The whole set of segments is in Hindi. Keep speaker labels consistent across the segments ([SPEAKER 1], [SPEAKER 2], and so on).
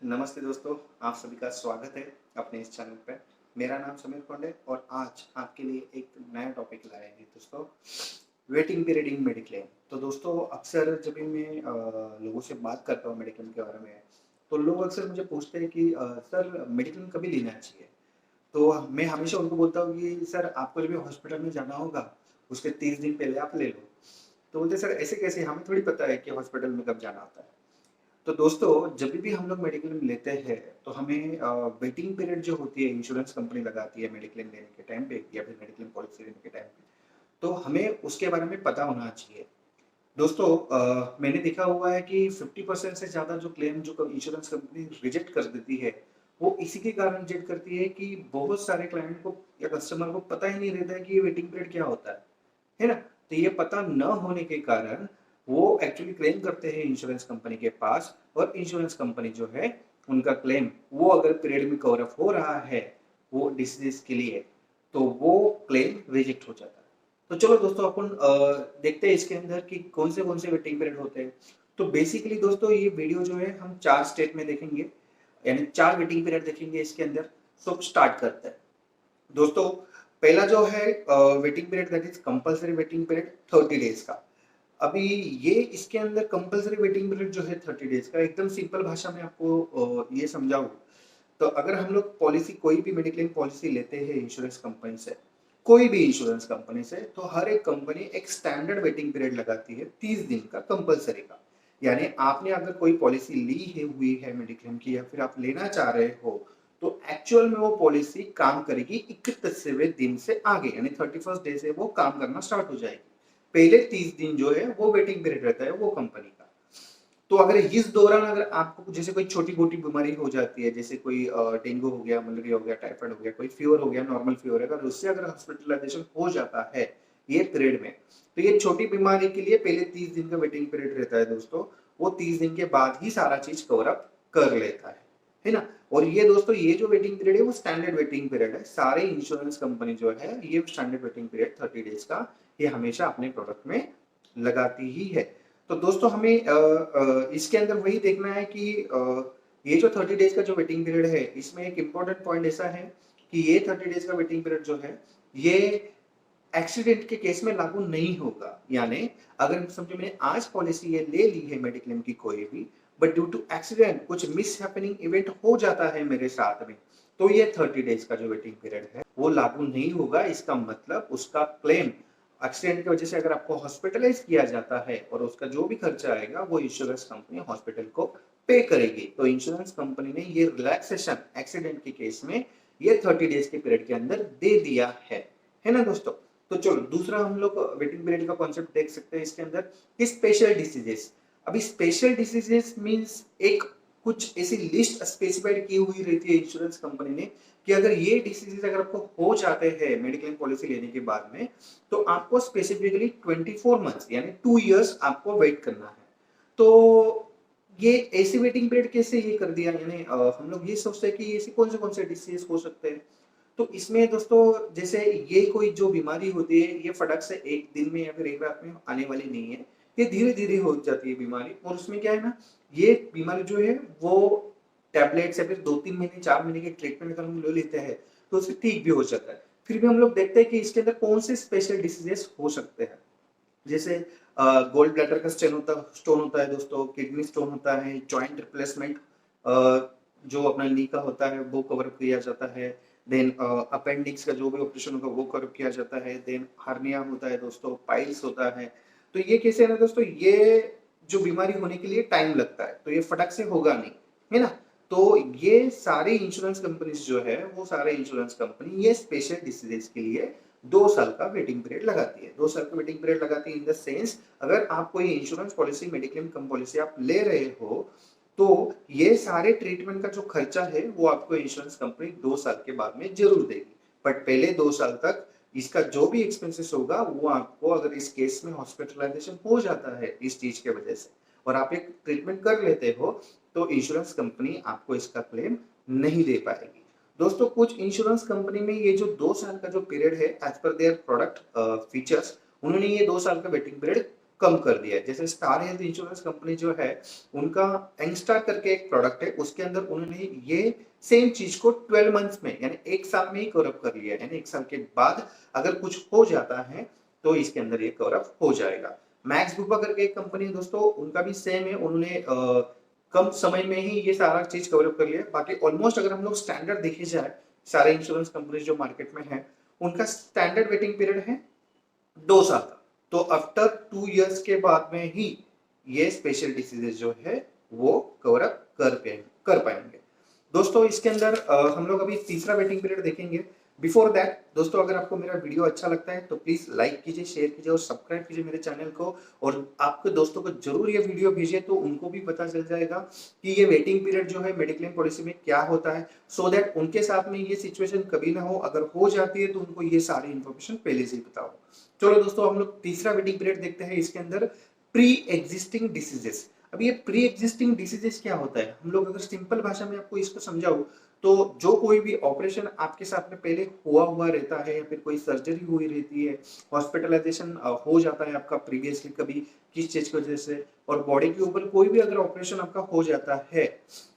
[SPEAKER 1] नमस्ते दोस्तों, आप सभी का स्वागत है अपने इस चैनल पे। मेरा नाम समीर पांडे और आज आपके लिए एक नया टॉपिक लाए हैं दोस्तों, वेटिंग पीरियड इन मेडिक्लेम। तो दोस्तों अक्सर जब भी मैं लोगों से बात करता हूँ मेडिक्लेम के बारे में, तो लोग अक्सर मुझे पूछते हैं कि सर मेडिक्लेम कभी लेना चाहिए? तो मैं हमेशा उनको बोलता हूँ कि सर आपको जब भी हॉस्पिटल में जाना होगा, उसके 30 दिन पहले आप ले लो। तो बोलते सर ऐसे कैसे? हमें थोड़ी पता है कि हॉस्पिटल में कब जाना होता है। तो दोस्तों जब भी हम लोग मेडिक्लेम लेते हैं तो हमें वेटिंग पीरियड जो होती है इंश्योरेंस कंपनी लगाती है मेडिक्लेम लेने के टाइम पे या फिर मेडिक्लेम पॉलिसी लेने के टाइम पे, तो हमें उसके बारे में पता होना चाहिए। दोस्तों मैंने देखा हुआ है कि 50% से ज़्यादा जो क्लेम जो इंश्योरेंस कंपनी रिजेक्ट कर देती है, वो इसी के कारण रिजेक्ट करती है कि बहुत सारे क्लाइंट को या कस्टमर को पता ही नहीं रहता है कि ये वेटिंग पीरियड क्या होता है ना? तो ये पता न होने के कारण वो एक्चुअली क्लेम करते हैं इंश्योरेंस कंपनी के पास और इंश्योरेंस कंपनी जो है उनका क्लेम वो अगर पीरियड में कवर अप हो रहा है वो डिसीज के लिए, तो वो क्लेम रिजेक्ट हो जाता है। तो चलो दोस्तों अपन देखते हैं इसके अंदर कि कौन से वेटिंग पीरियड होते हैं। तो बेसिकली दोस्तों ये वीडियो जो है हम 4 स्टेप में देखेंगे, यानी 4 वेटिंग पीरियड देखेंगे इसके अंदर। सो स्टार्ट करते हैं। दोस्तों पहला जो है waiting period that is compulsory waiting period 30 days का। अभी ये इसके अंदर कंपल्सरी वेटिंग पीरियड जो है 30 डेज का, एकदम सिंपल भाषा में आपको ये समझाऊं तो अगर हम लोग पॉलिसी कोई भी मेडिक्लेम पॉलिसी लेते हैं इंश्योरेंस कंपनी से, कोई भी इंश्योरेंस कंपनी से, तो हर एक कंपनी एक स्टैंडर्ड वेटिंग पीरियड लगाती है 30 दिन का कंपल्सरी का। यानी आपने अगर कोई पॉलिसी ली है हुई है मेडिक्लेम की या फिर आप लेना चाह रहे हो, तो एक्चुअल में वो पॉलिसी काम करेगी 31वें दिन से आगे, यानी 31st डे से वो काम करना स्टार्ट हो जाएगी। पहले 30 दिन जो है वो वेटिंग पीरियड रहता है वो कंपनी का। तो अगर इस दौरान अगर आपको जैसे कोई छोटी-मोटी बीमारी हो जाती है, जैसे कोई डेंगू हो गया, मलेरिया हो गया, टाइफाइड हो गया, कोई फीवर हो गया, नॉर्मल फीवर है, अगर उससे अगर हॉस्पिटलाइजेशन हो जाता है ये पीरियड में, तो ये छोटी बीमारी के लिए पहले 30 दिन का वेटिंग पीरियड रहता है दोस्तों। वो 30 दिन के बाद ही सारा चीज़ कवर अप कर लेता है ना? और ये दोस्तों ये जो वेटिंग पीरियड है वो स्टैंडर्ड वेटिंग पीरियड है। सारे इंश्योरेंस कंपनी जो है ये स्टैंडर्ड वेटिंग पीरियड 30 डेज़ का ये हमेशा अपने प्रोडक्ट में लगाती ही है। तो दोस्तों हमें इसके अंदर वही देखना है कि ये जो 30 डेज का जो वेटिंग पीरियड है, इसमें एक इम्पोर्टेंट पॉइंट ऐसा है कि ये 30 डेज का वेटिंग पीरियड जो है, ये एक्सीडेंट के केस में लागू नहीं होगा। यानी अगर समझो मैंने आज पॉलिसी ये ले ली है मेडिक्लेम की कोई भी, बट ड्यू टू एक्सीडेंट कुछ मिसहैपनिंग इवेंट हो जाता है मेरे साथ में, तो ये 30 डेज का जो वेटिंग पीरियड है, वो लागू नहीं होगा। इसका मतलब उसका क्लेम एक्सीडेंट की वजह से अगर आपको हॉस्पिटलाइज किया जाता है और उसका जो भी खर्चा आएगा वो इंश्योरेंस कंपनी हॉस्पिटल को पे करेगी। तो इंश्योरेंस कंपनी ने ये रिलैक्सेशन एक्सीडेंट के केस में ये 30 डेज के पीरियड के अंदर दे दिया है ना दोस्तों? तो चलो दूसरा हम लोग वेटिंग पीरियड का कॉन्सेप्ट देख सकते हैं इसके अंदर कि स्पेशल डिसीजेस। अभी स्पेशल डिसीजेस मींस एक कुछ ऐसी लिस्ट स्पेसिफाइड की हुई रहती है इंश्योरेंस कंपनी ने कि अगर ये डिसीजेस अगर आपको हो जाते हैं मेडिक्लेम पॉलिसी लेने के बाद में, तो आपको स्पेसिफिकली 24 मंथ्स यानी 2 इयर्स आपको वेट करना है। तो ये ऐसी वेटिंग पीरियड कैसे ये कर दिया? यानी हम लोग ये सोचते हैं कि ऐसे कौन से डिसीज हो सकते हैं। तो इसमें दोस्तों जैसे ये कोई जो बीमारी होती है ये फटक से एक दिन में या फिर एक रात में आने वाली नहीं है। ये धीरे-धीरे हो जाती है बीमारी और उसमें क्या है ना, ये बीमारी जो है वो टैबलेट्स या फिर 2-3 महीने 4 महीने की ट्रीटमेंट अगर हम ले लेते हैं, तो उससे ठीक भी हो जाता है। फिर भी हम लोग देखते हैं कि इसके अंदर कौन से स्पेशल डिसीजेस हो सकते हैं। जैसे गोल्ड ब्लैडर का स्टोन होता है दोस्तों, किडनी स्टोन होता है, जॉइंट रिप्लेसमेंट जो अपना नी का होता है वो कवर किया जाता है। देन अपेंडिक्स का जो भी ऑपरेशन होगा वो कवर किया जाता है। देन हर्निया होता है दोस्तों, पाइल्स होता है। तो ये कैसे है ना दोस्तों, ये जो बीमारी होने के लिए टाइम लगता है, तो ये फटक से होगा नहीं, है ना? तो ये सारी इंश्योरेंस कंपनीज जो है वो सारे इंश्योरेंस कंपनी ये स्पेशल डिसीजेस के लिए 2 साल का वेटिंग पीरियड लगाती है। 2 साल का वेटिंग पीरियड लगाती है इन द सेंस अगर आप कोई इंश्योरेंस पॉलिसी मेडिक्लेम कम पॉलिसी आप ले रहे हो, तो ये सारे ट्रीटमेंट का जो खर्चा है वो आपको इंश्योरेंस कंपनी 2 साल के बाद में ज़रूर देगी। बट पहले 2 साल तक इसका जो भी एक्सपेंसेस होगा वो आपको अगर इस केस में हॉस्पिटलाइजेशन हो जाता है इस चीज़ की वजह से और आप एक ट्रीटमेंट कर लेते हो, तो इंश्योरेंस कंपनी आपको इसका क्लेम नहीं दे पाएगी। दोस्तों कुछ इंश्योरेंस कंपनी में ये जो 2 साल का जो पीरियड है as per their product features, उन्होंने ये 2 साल का वेटिंग पीरियड कम कर दिया है। जैसे स्टार हेल्थ इंश्योरेंस कंपनी जो है, उनका यंगस्टार करके एक प्रोडक्ट है, उसके अंदर उन्होंने ये सेम चीज को 12 मंथ्स में यानी 1 साल में ही कवर अप कर लिया है। यानी 1 साल के बाद अगर कुछ हो जाता है तो इसके अंदर ये कवर अप हो जाएगा। मैक्स बुपा करके एक कंपनी है दोस्तों, उनका भी सेम है, उन्होंने कम समय में ही ये सारा चीज कवर अप कर लिया। बाकी ऑलमोस्ट अगर हम लोग स्टैंडर्ड देखे जाए, सारे इंश्योरेंस कंपनी जो मार्केट में है, उनका स्टैंडर्ड वेटिंग पीरियड है 2 साल का। तो आफ्टर 2 इयर्स के बाद में ही ये स्पेशल डिसीजेज जो है वो कवर अप कर पाएंगे। दोस्तों इसके अंदर हम लोग अभी तीसरा वेटिंग पीरियड देखेंगे। बिफोर दैट दोस्तों, अगर आपको मेरा वीडियो अच्छा लगता है तो प्लीज लाइक कीजिए, शेयर कीजिए और सब्सक्राइब कीजिए मेरे चैनल को। और आपके दोस्तों को जरूर ये वीडियो भेजिए, तो उनको भी पता चल जाएगा कि ये वेटिंग पीरियड जो है मेडिक्लेम पॉलिसी में क्या होता है, सो दैट उनके साथ में ये सिचुएशन कभी ना हो। अगर हो जाती है तो उनको ये सारी इंफॉर्मेशन पहले से ही पता हो। चलो दोस्तों, हम लोग तीसरा वेटिंग पीरियड देखते हैं। इसके अंदर प्री एग्जिस्टिंग डिसीजेस। अब ये प्री एग्जिस्टिंग डिसीजेस क्या होता है, हम लोग अगर सिंपल भाषा में आपको इसको समझाऊं तो जो कोई भी ऑपरेशन आपके साथ में पहले हुआ रहता है, या फिर कोई सर्जरी हुई रहती है, हॉस्पिटलाइजेशन हो जाता है आपका प्रीवियसली कभी किस चीज की वजह से, और बॉडी के ऊपर कोई भी अगर ऑपरेशन आपका हो जाता है,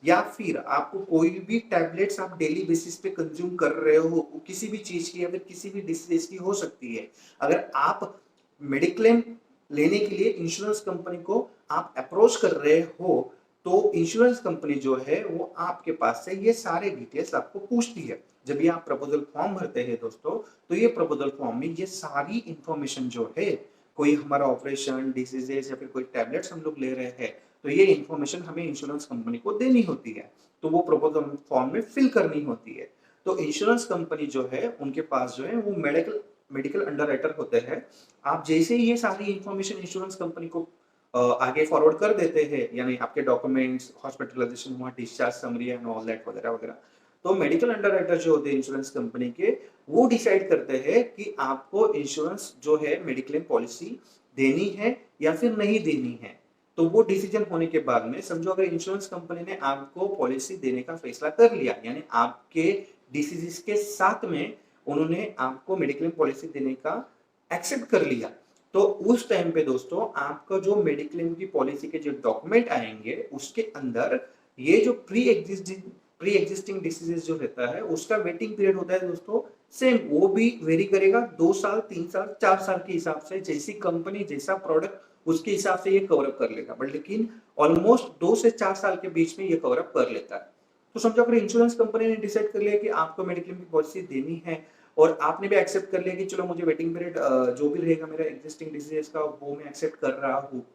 [SPEAKER 1] या फिर आपको कोई भी टैबलेट्स आप डेली बेसिस पे कंज्यूम कर रहे हो किसी भी चीज की या फिर किसी भी डिसीज की हो सकती है, अगर आप मेडिक्लेम लेने के लिए इंश्योरेंस कंपनी को आप अप्रोच कर रहे हो, तो इंश्योरेंस कंपनी जो है वो आपके पास से ये सारे डिटेल्स आपको पूछती है। जब ये आप प्रपोजल फॉर्म भरते हैं दोस्तों, तो ये प्रपोजल फॉर्म में ये सारी इंफॉर्मेशन जो है, कोई हमारा ऑपरेशन, डिसीजेस या फिर कोई टैबलेट्स हम लोग ले रहे हैं, तो ये इंफॉर्मेशन हमें इंश्योरेंस कंपनी को देनी होती है, तो वो प्रपोजल फॉर्म में फिल करनी होती है। तो इंश्योरेंस कंपनी जो है उनके पास जो है वो मेडिकल अंडरराइटर होते हैं। आप जैसे ही ये सारी इंफॉर्मेशन इंश्योरेंस कंपनी को आगे फॉरवर्ड कर देते हैं, यानी आपके डॉक्यूमेंट्स, हॉस्पिटलाइजेशन हुआ, discharge summary and all that वगैरह वगैरह, तो मेडिकल अंडरराइटर जो होते हैं इंश्योरेंस कंपनी के, वो डिसाइड करते हैं कि आपको इंश्योरेंस जो है मेडिक्लेम पॉलिसी देनी है या फिर नहीं देनी है। तो वो डिसीजन होने के बाद में समझो, अगर इंश्योरेंस कंपनी ने आपको पॉलिसी देने का फैसला कर लिया, यानी आपके डिसीजेस के साथ में उन्होंने आपको मेडिक्लेम पॉलिसी देने का एक्सेप्ट कर लिया, तो उस टाइम पे दोस्तों आपका जो मेडिक्लेम की पॉलिसी के जो डॉक्यूमेंट आएंगे, उसके अंदर ये जो प्री एग्जिस्टिंग डिसीजेस जो रहता है उसका वेटिंग पीरियड होता है दोस्तों, सेम वो भी वेरी करेगा 2 साल, 3 साल, 4 साल के हिसाब से, जैसी कंपनी जैसा प्रोडक्ट उसके हिसाब से ये कवर अप कर लेगा, बट लेकिन ऑलमोस्ट 2 से 4 साल के बीच में ये कवर अप कर लेता है। तो समझो अगर इंश्योरेंस कंपनी ने डिसाइड कर लिया कि आपको मेडिक्लेम की पॉलिसी देनी है, और आपने भी एक्सेप्ट कर लिया कि चलो मुझे वेटिंग पीरियड जो भी रहेगा मेरा एग्जिस्टिंग डिसीजेस का वो मैं एक्सेप्ट कर रहा हूँ,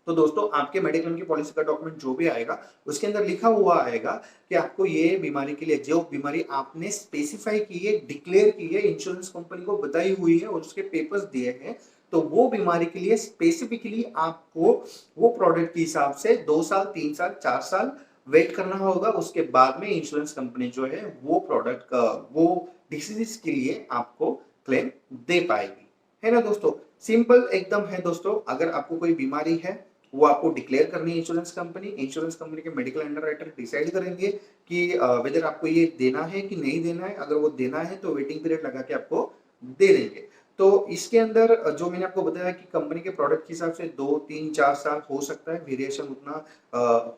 [SPEAKER 1] तो दोस्तों आपके मेडिक्लेम की पॉलिसी का डॉक्यूमेंट जो भी आएगा उसके अंदर लिखा हुआ आएगा कि आपको ये बीमारी के लिए जो बीमारी आपने स्पेसिफाई की है, डिक्लेयर की है, इंश्योरेंस कंपनी को बताई हुई है और उसके पेपर्स दिए हैं, तो वो बीमारी के लिए स्पेसिफिकली आपको वो प्रोडक्ट के हिसाब से 2 साल, 3 साल, 4 साल वेट करना होगा। उसके बाद में इंश्योरेंस कंपनी जो है वो प्रोडक्ट का वो डिसीज के लिए आपको क्लेम दे पाएगी, है ना दोस्तों। सिंपल एकदम है दोस्तों। अगर आपको कोई बीमारी है वो आपको डिक्लेयर करनी है इंश्योरेंस कंपनी के मेडिकल अंडरराइटर डिसाइड करेंगे कि वेदर आपको ये देना है कि नहीं देना है। अगर वो देना है तो वेटिंग पीरियड लगा के आपको दे देंगे। तो इसके अंदर जो मैंने आपको बताया कि कंपनी के प्रोडक्ट के हिसाब से 2, 3, 4 साल हो सकता है, वेरिएशन उतना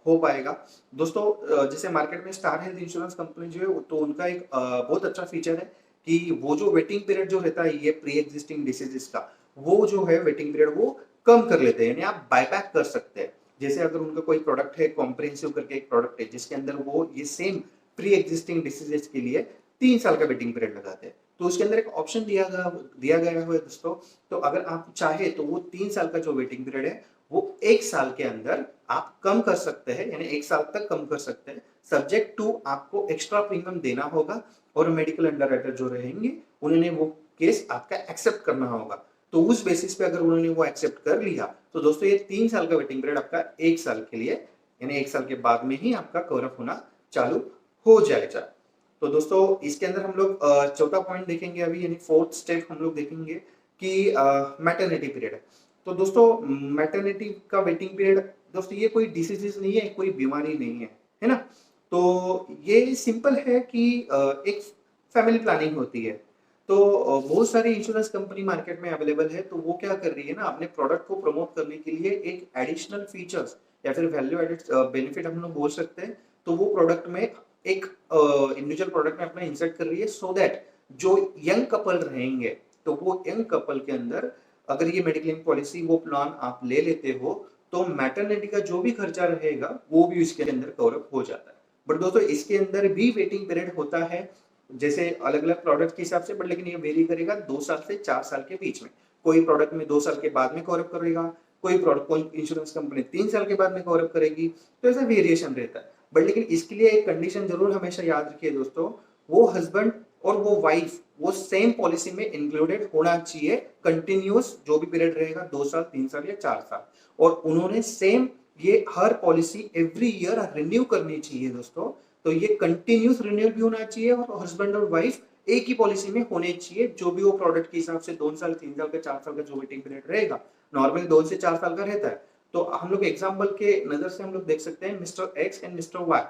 [SPEAKER 1] हो पाएगा दोस्तों। जैसे मार्केट में स्टार हेल्थ इंश्योरेंस कंपनी जो है तो उनका एक बहुत अच्छा फीचर है कि वो जो वेटिंग पीरियड जो रहता है ये प्री एग्जिस्टिंग डिसीजेस का, वो जो है वेटिंग पीरियड वो कम कर लेते हैं, यानी आप बायबैक कर सकते हैं। जैसे अगर उनका कोई प्रोडक्ट है, कॉम्प्रिहेंसिव करके एक प्रोडक्ट है जिसके अंदर वो ये सेम प्री एग्जिस्टिंग डिसीजेस के लिए 3 साल का वेटिंग पीरियड लगाते हैं, तो उसके अंदर एक ऑप्शन दिया गया है दोस्तों। तो अगर आप चाहे तो वो 3 साल का जो वेटिंग पीरियड है वो 1 साल के अंदर आप कम कर सकते हैं, यानी 1 साल तक कम कर सकते हैं, सब्जेक्ट टू आपको एक्स्ट्रा प्रीमियम देना होगा और मेडिकल अंडरराइटर जो रहेंगे उन्होंने वो केस आपका एक्सेप्ट करना होगा। तो उस बेसिस पे अगर उन्होंने वो एक्सेप्ट कर लिया तो दोस्तों ये 3 साल का वेटिंग पीरियड आपका 1 साल के लिए, यानी 1 साल के बाद में ही आपका कवर अप होना चालू हो जाएगा। तो दोस्तों इसके अंदर हम लोग चौथा पॉइंट देखेंगे अभी, यानी फोर्थ स्टेप हम लोग देखेंगे कि मैटरनिटी पीरियड। तो दोस्तों मैटरनिटी का वेटिंग पीरियड दोस्तों ये कोई डिसीज नहीं है, कोई बीमारी नहीं है ना। तो ये सिंपल है कि एक फैमिली प्लानिंग होती है। तो बहुत सारी इंश्योरेंस कंपनी मार्केट में अवेलेबल है, तो वो क्या कर रही है ना, अपने प्रोडक्ट को प्रमोट करने के लिए एक एडिशनल फीचर्स या फिर वैल्यू एडेड बेनिफिट हम लोग बोल सकते हैं, तो वो प्रोडक्ट में एक इंडिविजुअल प्रोडक्ट में अपना इंसर्ट कर रही है, सो दैट जो यंग कपल रहेंगे, तो वो यंग कपल के अंदर अगर ये मेडिक्लेम पॉलिसी वो प्लान आप ले लेते हो, तो मैटरनिटी का जो भी खर्चा रहेगा वो भी इसके अंदर कवर अप हो जाता है। बट दोस्तों इसके अंदर भी वेटिंग पीरियड होता है, जैसे अलग अलग प्रोडक्ट के हिसाब से, बट लेकिन ये वेरी करेगा 2 साल से 4 साल के बीच में। कोई प्रोडक्ट में 2 साल के बाद में कवर अप करेगा, कोई प्रोडक्ट कोई इंश्योरेंस कंपनी 3 साल के बाद में कवर अप करेगी, तो ऐसा वेरिएशन रहता है। बट लेकिन इसके लिए एक कंडीशन जरूर हमेशा याद रखिए दोस्तों, वो हस्बैंड और वो वाइफ वो सेम पॉलिसी में इंक्लूडेड होना चाहिए, कंटिन्यूअस जो भी पीरियड रहेगा 2 साल 3 साल या 4 साल, और उन्होंने सेम ये हर पॉलिसी एवरी ईयर रिन्यू करनी चाहिए दोस्तों। तो ये कंटिन्यूस रिन्यूअल भी होना चाहिए और हस्बैंड और वाइफ एक ही पॉलिसी में होने चाहिए, जो भी वो प्रोडक्ट के हिसाब से 2 साल 3 साल का 4 साल का जो वेटिंग पीरियड रहेगा, नॉर्मल 2 से 4 साल का रहता है। तो हम लोग एग्जाम्पल के नजर से हम लोग देख सकते हैं mister X and mister Y,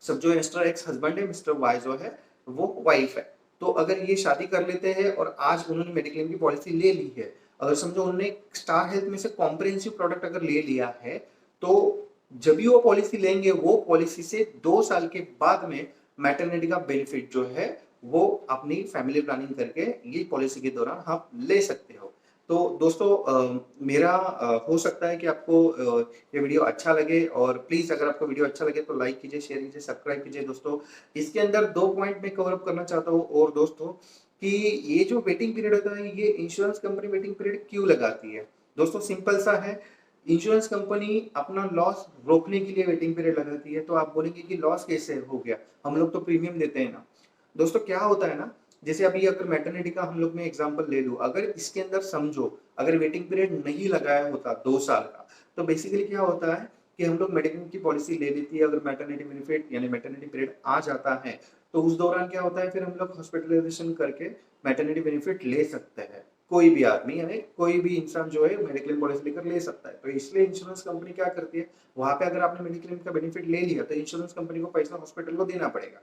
[SPEAKER 1] सब जो मिस्टर एक्स हस्बैंड है, मिस्टर वाई जो है वो वाइफ है। तो अगर ये शादी कर लेते हैं और आज उन्होंने मेडिक्लेम की पॉलिसी ले ली है, अगर समझो उन्होंने स्टार हेल्थ में से कॉम्प्रिहेंसिव प्रोडक्ट अगर ले लिया है, तो जब भी वो पॉलिसी लेंगे वो पॉलिसी से 2 साल के बाद में मैटरनिटी का बेनिफिट जो है वो अपनी फैमिली प्लानिंग करके ये पॉलिसी के दौरान आप ले सकते हो। तो दोस्तों मेरा हो सकता है कि आपको ये वीडियो अच्छा लगे, और प्लीज अगर आपको वीडियो अच्छा लगे तो लाइक कीजिए, शेयर कीजिए, सब्सक्राइब कीजिए दोस्तों। इसके अंदर 2 पॉइंट में कवर अप करना चाहता हूँ और दोस्तों, कि ये जो वेटिंग पीरियड होता है, ये इंश्योरेंस कंपनी वेटिंग पीरियड क्यों लगाती है। दोस्तों सिंपल सा है, इंश्योरेंस कंपनी अपना लॉस रोकने के लिए वेटिंग पीरियड लगाती है। तो आप बोलेंगे कि लॉस कैसे हो गया, हम लोग तो प्रीमियम देते हैं ना। दोस्तों क्या होता है ना, जैसे अभी अगर मैटरनिटी का हम लोग में एग्जांपल ले लूं, अगर इसके अंदर समझो अगर वेटिंग पीरियड नहीं लगाया होता 2 साल का, तो बेसिकली क्या होता है कि हम लोग मेडिक्लेम की पॉलिसी ले लेती है, अगर मैटरनिटी बेनिफिट यानी मैटरनिटी पीरियड आ जाता है, तो उस दौरान क्या होता है, फिर हम लोग हॉस्पिटलाइजेशन करके मैटरनिटी बेनिफिट ले सकते हैं। कोई भी आदमी यानी कोई भी इंसान जो है मेडिक्लेम पॉलिसी लेकर ले सकता है। तो इसलिए इंश्योरेंस कंपनी क्या करती है, वहां पे अगर आपने मेडिक्लेम का बेनिफिट ले लिया तो इंश्योरेंस कंपनी को पैसा हॉस्पिटल को देना पड़ेगा।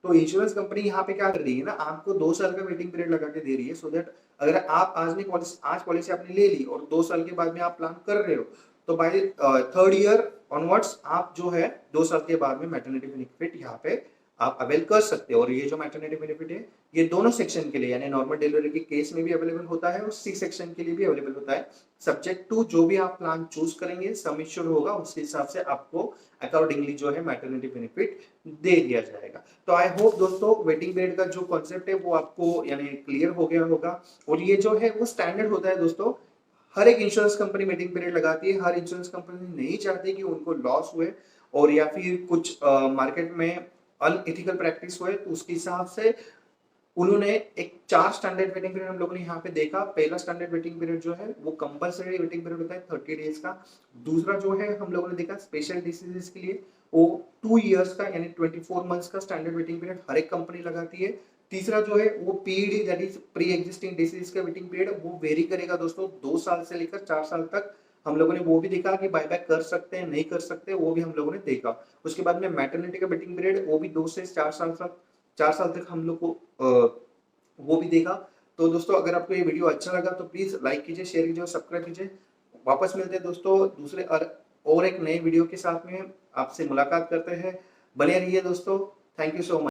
[SPEAKER 1] तो इंश्योरेंस कंपनी यहाँ पे क्या कर रही है ना, आपको 2 साल का वेटिंग पीरियड लगा के दे रही है, सो दैट अगर आप आज पॉलिसी आपने ले ली और 2 साल के बाद में आप प्लान कर रहे हो, तो बाय थर्ड ईयर ऑनवर्ड्स आप जो है 2 साल के बाद में मैटरनिटी बेनिफिट यहाँ पे आप अवेल कर सकते हो। और ये जो मैटरनिटी बेनिफिट है, ये दोनों सेक्शन के लिए यानी नॉर्मल डिलीवरी के केस में भी अवेलेबल होता है और सी सेक्शन के लिए भी अवेलेबल होता है, सब्जेक्ट टू जो भी आप प्लान चूज करेंगे, सम इंश्योर होगा, उसके हिसाब से आपको अकॉर्डिंगली जो है मैटरनिटी बेनिफिट दे दिया जाएगा। तो आई होप दोस्तों वेटिंग पीरियड का जो कॉन्सेप्ट है वो आपको यानी क्लियर हो गया होगा। और ये जो है वो स्टैंडर्ड होता है दोस्तों, हर एक इंश्योरेंस कंपनी वेटिंग पीरियड लगाती है। हर इंश्योरेंस कंपनी नहीं चाहती कि उनको लॉस हुए और या फिर कुछ मार्केट में अनएथिकल प्रैक्टिस हुए, तो उसके हिसाब से उन्होंने एक 4 स्टैंडर्ड वेटिंग पीरियड हम लोगों ने यहाँ पे देखा। पहला स्टैंडर्ड वेटिंग पीरियड जो है वो कंपलसरी वेटिंग पीरियड होता है 30 डेज का। दूसरा जो है हम लोगों ने देखा स्पेशल डिसीजेस के लिए वो 2 इयर्स का यानी 24 मंथ्स का स्टैंडर्ड वेटिंग पीरियड हर एक कंपनी लगाती है। तीसरा जो है वो PED that is pre existing disease का वेटिंग पीरियड वो वेरी करेगा दोस्तों, 2 साल से लेकर 4 साल तक। हम लोगों ने वो भी देखा कि बायबैक कर सकते हैं नहीं कर सकते, वो भी हम लोगों ने देखा। उसके बाद में मैटरनिटी का वेटिंग पीरियड वो भी 2 से 4 साल तक, 4 साल तक हम लोग को वो भी देखा। तो दोस्तों अगर आपको ये वीडियो अच्छा लगा तो प्लीज लाइक कीजिए, शेयर कीजिए और सब्सक्राइब कीजिए। वापस मिलते हैं दोस्तों दूसरे और एक नए वीडियो के साथ में, आपसे मुलाकात करते हैं। बने रहिए दोस्तों, थैंक यू सो मच।